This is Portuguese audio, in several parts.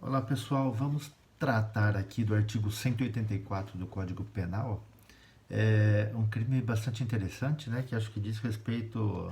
Olá pessoal, vamos tratar aqui do artigo 184 do Código Penal. É um crime bastante interessante, né, que acho que diz respeito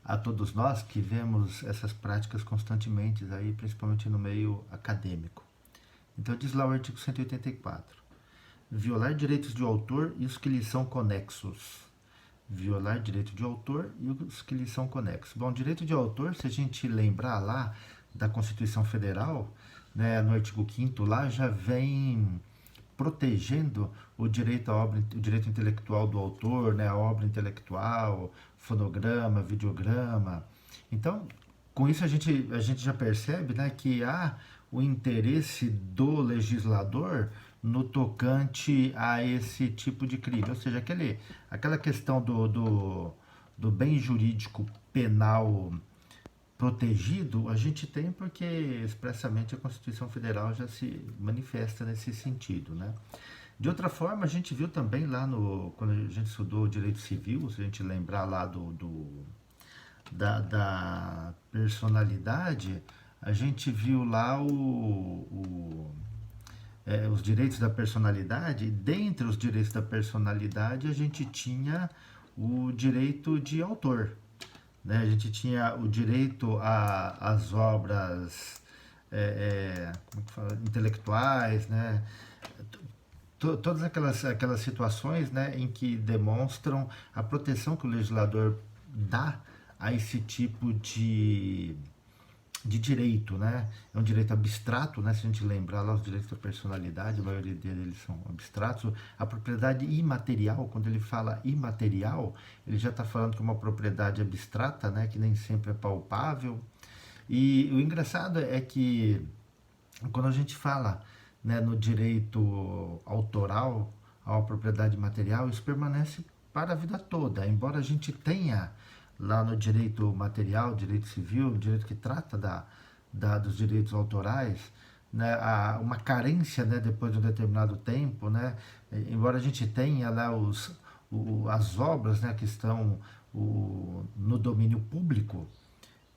a todos nós que vemos essas práticas constantemente, aí, principalmente no meio acadêmico. Então diz lá o artigo 184. Violar direitos de autor e os que lhes são conexos. Violar direito de autor e os que lhes são conexos. Bom, direito de autor, se a gente lembrar lá da Constituição Federal, né, no artigo 5º lá já vem protegendo o direito à obra, o direito intelectual do autor, né, a obra intelectual, fonograma, videograma. Então, com isso a gente já percebe, né, que há o interesse do legislador no tocante a esse tipo de crime. Ou seja, aquela questão do bem jurídico penal protegido, a gente tem porque expressamente a Constituição Federal já se manifesta nesse sentido, né? De outra forma, a gente viu também lá no quando a gente estudou o direito civil, se a gente lembrar lá da personalidade, a gente viu lá os direitos da personalidade. Dentre os direitos da personalidade, a gente tinha o direito de autor, né? A gente tinha o direito às obras como é que fala? Intelectuais, né? Todas aquelas situações, né, em que demonstram a proteção que o legislador dá a esse tipo de direito, né? É um direito abstrato, né? Se a gente lembrar lá os direitos da personalidade, a maioria deles são abstratos. A propriedade imaterial, quando ele fala imaterial, ele já está falando que é uma propriedade abstrata, né? Que nem sempre é palpável. E o engraçado é que quando a gente fala, né, no direito autoral, à propriedade material, isso permanece para a vida toda. Embora a gente tenha lá no direito material, direito civil, direito que trata dos direitos autorais, né, uma carência, né, depois de um determinado tempo, né, embora a gente tenha lá as obras, né, que estão no domínio público,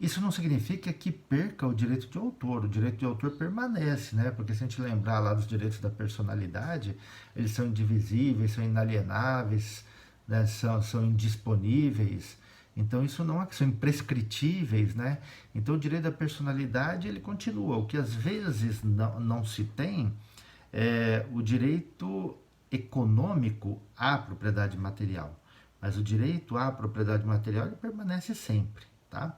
isso não significa que perca o direito de autor. O direito de autor permanece, né? Porque se a gente lembrar lá dos direitos da personalidade, eles são indivisíveis, são inalienáveis, né? São indisponíveis. Então isso não é que são imprescritíveis, né? Então o direito da personalidade ele continua. O que às vezes não se tem é o direito econômico à propriedade material. Mas o direito à propriedade material ele permanece sempre, tá?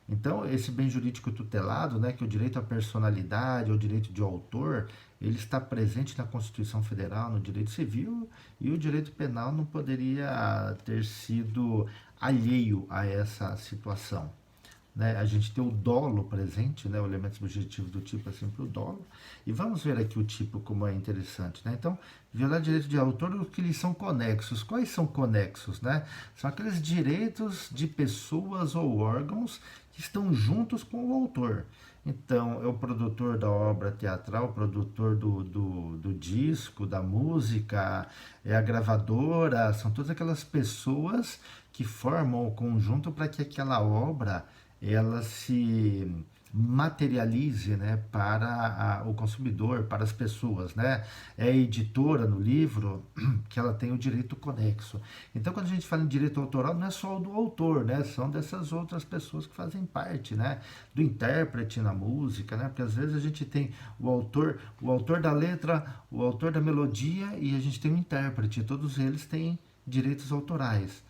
Então, esse bem jurídico tutelado, né, que é o direito à personalidade, o direito de autor, ele está presente na Constituição Federal, no direito civil, e o direito penal não poderia ter sido alheio a essa situação, né? A gente tem o dolo presente, né? O elemento subjetivo do tipo é sempre o dolo. E vamos ver aqui o tipo como é interessante, né? Então, violar direito de autor, o que eles são conexos. Quais são conexos, né? São aqueles direitos de pessoas ou órgãos que estão juntos com o autor. Então, é o produtor da obra teatral, o produtor do disco, da música, é a gravadora, são todas aquelas pessoas que formam o conjunto para que aquela obra ela se materialize, né, para o consumidor, para as pessoas, né? É a editora no livro que ela tem o direito conexo. Então, quando a gente fala em direito autoral, não é só o do autor, né? São dessas outras pessoas que fazem parte, né? Do intérprete na música, né? Porque às vezes a gente tem o autor da letra, o autor da melodia e a gente tem o intérprete. Todos eles têm direitos autorais.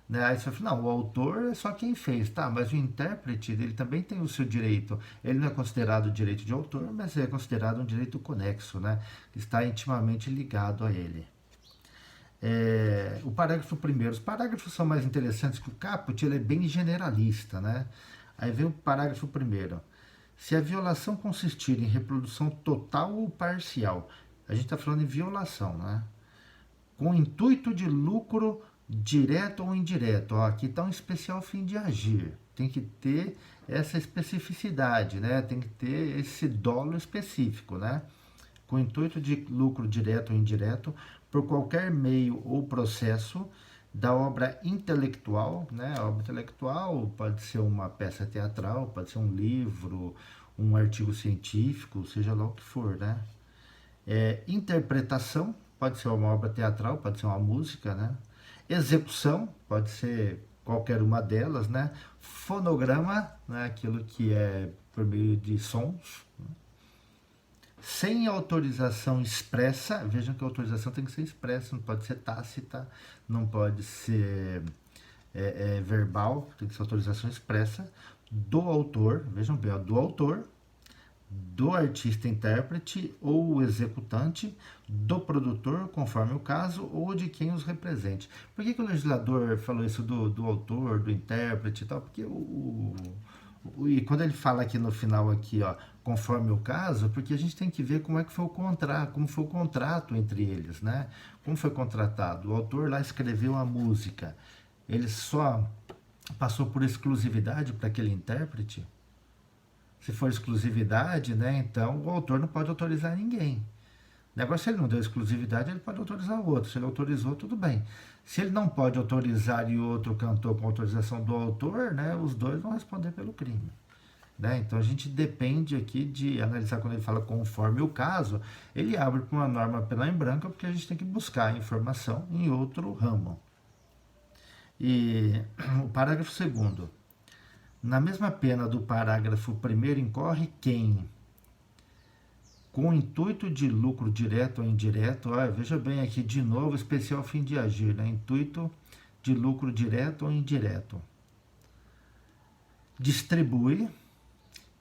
Né? Aí você fala, não, o autor é só quem fez, tá, mas o intérprete, ele também tem o seu direito. Ele não é considerado direito de autor, mas é considerado um direito conexo, né? Que está intimamente ligado a ele. O parágrafo primeiro. Os parágrafos são mais interessantes que o caput, ele é bem generalista, né? Aí vem o parágrafo primeiro. Se a violação consistir em reprodução total ou parcial, a gente está falando em violação, né? Com intuito de lucro direto ou indireto. Ó, aqui está um especial fim de agir. Tem que ter essa especificidade, né? Tem que ter esse dolo específico, né? Com intuito de lucro direto ou indireto, por qualquer meio ou processo da obra intelectual, né? A obra intelectual pode ser uma peça teatral, pode ser um livro, um artigo científico, seja lá o que for, né? Interpretação, pode ser uma obra teatral, pode ser uma música, né? Execução, pode ser qualquer uma delas, né? Fonograma, né? Aquilo que é por meio de sons. Sem autorização expressa, vejam que a autorização tem que ser expressa, não pode ser tácita, não pode ser verbal, tem que ser autorização expressa do autor, vejam bem, do autor, do artista-intérprete ou executante, do produtor, conforme o caso, ou de quem os represente. Por que o legislador falou isso do autor, do intérprete e tal? Porque e quando ele fala aqui no final, aqui, ó, conforme o caso, porque a gente tem que ver como é que foi o contrato, como foi o contrato entre eles, né? Como foi contratado. O autor lá escreveu a música, ele só passou por exclusividade para aquele intérprete. Se for exclusividade, né, então o autor não pode autorizar ninguém. Agora, se ele não deu exclusividade, ele pode autorizar o outro. Se ele autorizou, tudo bem. Se ele não pode autorizar e o outro cantou com autorização do autor, né, os dois vão responder pelo crime. Né? Então a gente depende aqui de analisar quando ele fala conforme o caso, ele abre para uma norma penal em branco, porque a gente tem que buscar informação em outro ramo. E o parágrafo 2º. Na mesma pena do parágrafo 1º incorre quem, com intuito de lucro direto ou indireto, veja bem aqui de novo, especial fim de agir, né? Intuito de lucro direto ou indireto. Distribui,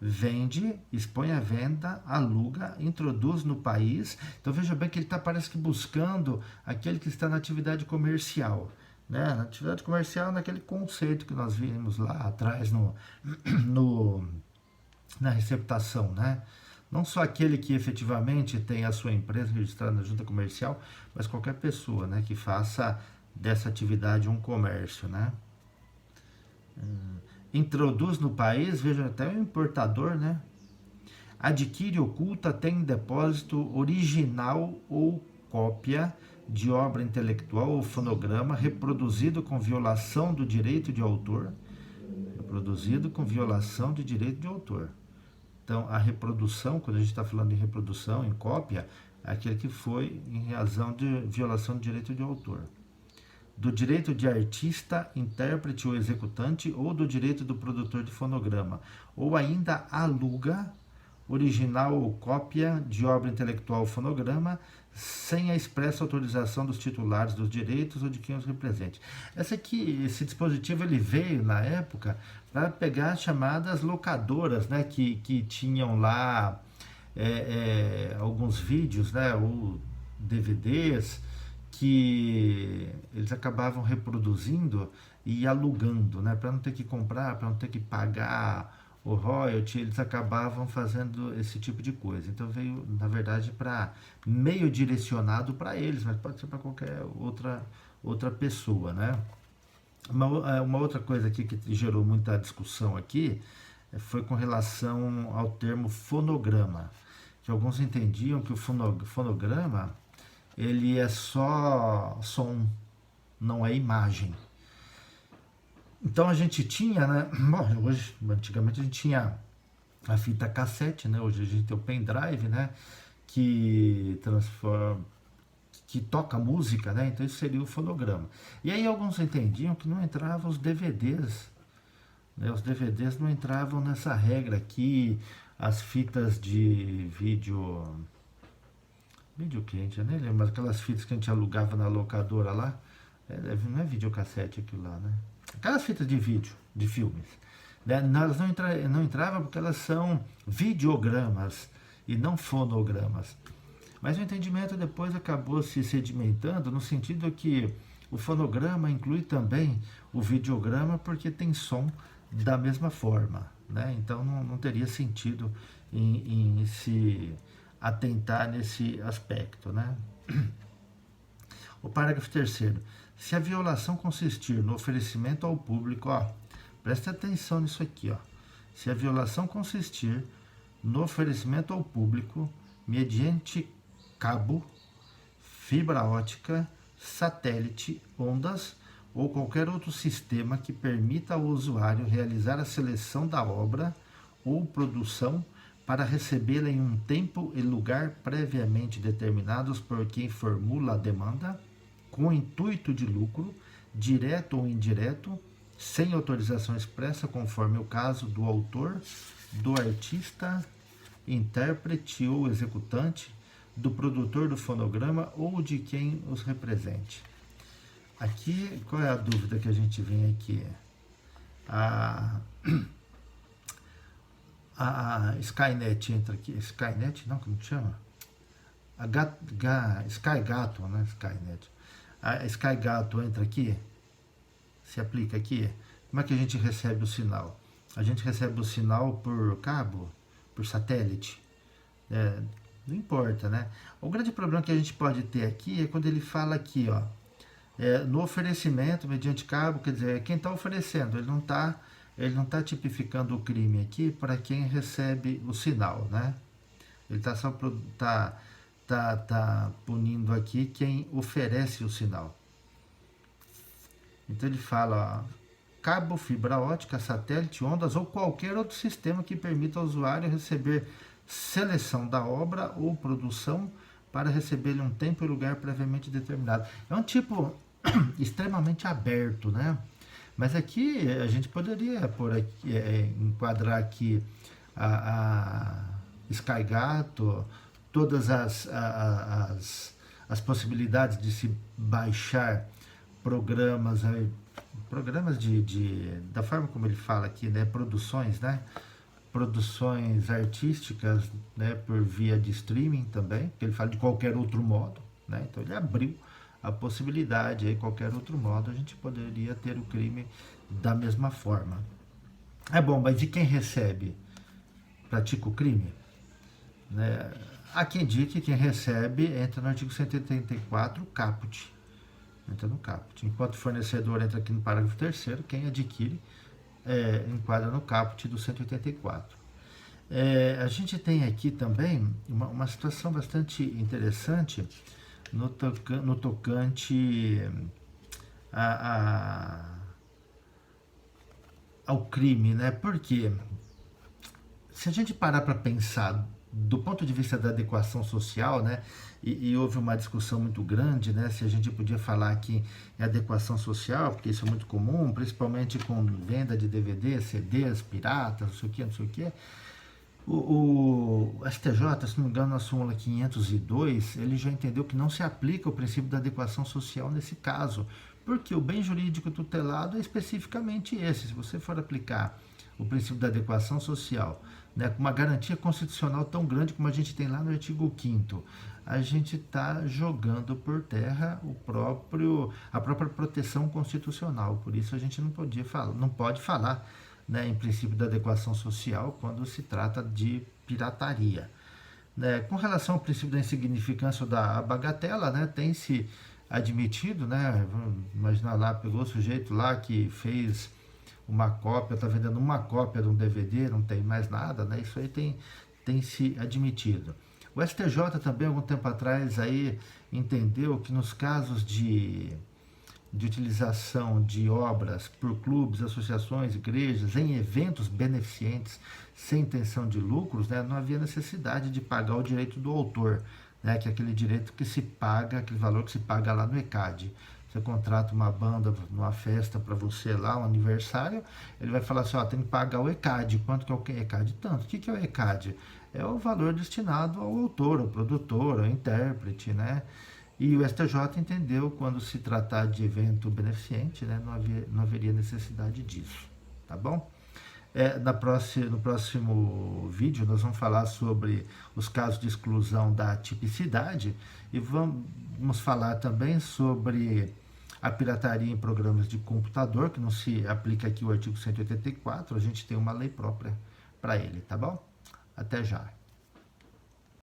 vende, expõe à venda, aluga, introduz no país. Então veja bem que ele está, parece que, buscando aquele que está na atividade comercial. Né? Na atividade comercial, naquele conceito que nós vimos lá atrás na receptação, né? Não só aquele que efetivamente tem a sua empresa registrada na junta comercial, mas qualquer pessoa, né, que faça dessa atividade um comércio, né? Introduz no país, veja, até o importador, né? Adquire, oculta, tem em depósito original ou cópia de obra intelectual ou fonograma reproduzido com violação do direito de autor. Reproduzido com violação de direito de autor. Então, a reprodução, quando a gente está falando em reprodução, em cópia, é aquele que foi em razão de violação do direito de autor. Do direito de artista, intérprete ou executante, ou do direito do produtor de fonograma. Ou ainda aluga original ou cópia de obra intelectual ou fonograma, sem a expressa autorização dos titulares dos direitos ou de quem os represente. Esse dispositivo ele veio na época para pegar as chamadas locadoras, né, que tinham lá alguns vídeos, né, ou DVDs, que eles acabavam reproduzindo e alugando, né, para não ter que comprar, para não ter que pagar o royalty, eles acabavam fazendo esse tipo de coisa. Então veio, na verdade, para meio direcionado para eles, mas pode ser para qualquer outra pessoa, né? Uma outra coisa aqui que gerou muita discussão aqui foi com relação ao termo fonograma, que alguns entendiam que o fonograma ele é só som, não é imagem. Então a gente tinha, né? Bom, antigamente a gente tinha a fita cassete, né? Hoje a gente tem o pendrive, né? Que toca música, né? Então isso seria o fonograma. E aí alguns entendiam que não entravam os DVDs, né? Os DVDs não entravam nessa regra aqui, as fitas de vídeo que a gente nem lembra, mas aquelas fitas que a gente alugava na locadora lá, não é videocassete aquilo lá, né? Aquelas fitas de vídeo, de filmes, né? Elas não entravam porque elas são videogramas e não fonogramas. Mas o entendimento depois acabou se sedimentando no sentido que o fonograma inclui também o videograma porque tem som da mesma forma, né? Então não teria sentido em se atentar nesse aspecto, né? O parágrafo 3º. Se a violação consistir no oferecimento ao público, presta atenção nisso aqui, se a violação consistir no oferecimento ao público mediante cabo, fibra ótica, satélite, ondas ou qualquer outro sistema que permita ao usuário realizar a seleção da obra ou produção para recebê-la em um tempo e lugar previamente determinados por quem formula a demanda, com o intuito de lucro, direto ou indireto, sem autorização expressa, conforme o caso do autor, do artista, intérprete ou executante, do produtor do fonograma ou de quem os represente. Aqui, qual é a dúvida que a gente vem aqui? A Skynet entra aqui. Skynet, não, como que chama? Sky Gato, né? Skynet. A Sky Gato entra aqui, se aplica aqui. Como é que a gente recebe o sinal? A gente recebe o sinal por cabo, por satélite. Não importa, né? O grande problema que a gente pode ter aqui é quando ele fala aqui, ó, no oferecimento mediante cabo, quer dizer, quem está oferecendo, ele não está tipificando o crime aqui para quem recebe o sinal, né? Ele está só tá punindo aqui quem oferece o sinal. Então ele fala, ó, cabo, fibra ótica, satélite, ondas ou qualquer outro sistema que permita ao usuário receber seleção da obra ou produção para receber em um tempo e lugar previamente determinado. É um tipo extremamente aberto, né? Mas aqui a gente poderia enquadrar aqui a Sky Gato, todas as possibilidades de se baixar programas da forma como ele fala aqui, né, produções, né, produções artísticas, né, por via de streaming também, que ele fala de qualquer outro modo, né, então ele abriu a possibilidade, aí qualquer outro modo a gente poderia ter o crime da mesma forma. É bom, mas de quem recebe pratica o crime? Né? Há quem diga que quem recebe entra no artigo 184, caput. Entra no caput. Enquanto o fornecedor entra aqui no parágrafo 3º, quem adquire enquadra no caput do 184. A gente tem aqui também uma situação bastante interessante no tocante ao crime, né? Porque se a gente parar para pensar do ponto de vista da adequação social, né, e houve uma discussão muito grande, né, se a gente podia falar aqui em adequação social, porque isso é muito comum, principalmente com venda de DVD, CDs, piratas, não sei o que. O STJ, se não me engano, na súmula 502, ele já entendeu que não se aplica o princípio da adequação social nesse caso, porque o bem jurídico tutelado é especificamente esse. Se você for aplicar o princípio da adequação social, né, com uma garantia constitucional tão grande como a gente tem lá no artigo 5º, a gente está jogando por terra a própria proteção constitucional. Por isso a gente não pode falar, né, em princípio da adequação social quando se trata de pirataria. Né? Com relação ao princípio da insignificância ou da bagatela, né, tem se admitido, né, imaginar lá, pegou o sujeito lá que fez uma cópia, está vendendo uma cópia de um DVD, não tem mais nada, né? Isso aí tem se admitido. O STJ também, algum tempo atrás, aí entendeu que nos casos de utilização de obras por clubes, associações, igrejas, em eventos beneficentes, sem intenção de lucros, né, não havia necessidade de pagar o direito do autor, né, que é aquele direito que se paga, aquele valor que se paga lá no ECAD. Você contrata uma banda numa festa para você lá, um aniversário, ele vai falar assim, ó, tem que pagar o ECAD. Quanto que é o ECAD? Tanto. O que é o ECAD? É o valor destinado ao autor, ao produtor, ao intérprete, né? E o STJ entendeu, quando se tratar de evento beneficente, né, não haveria necessidade disso, tá bom? No próximo vídeo nós vamos falar sobre os casos de exclusão da tipicidade e vamos falar também sobre a pirataria em programas de computador, que não se aplica aqui o artigo 184, a gente tem uma lei própria para ele, tá bom? Até já.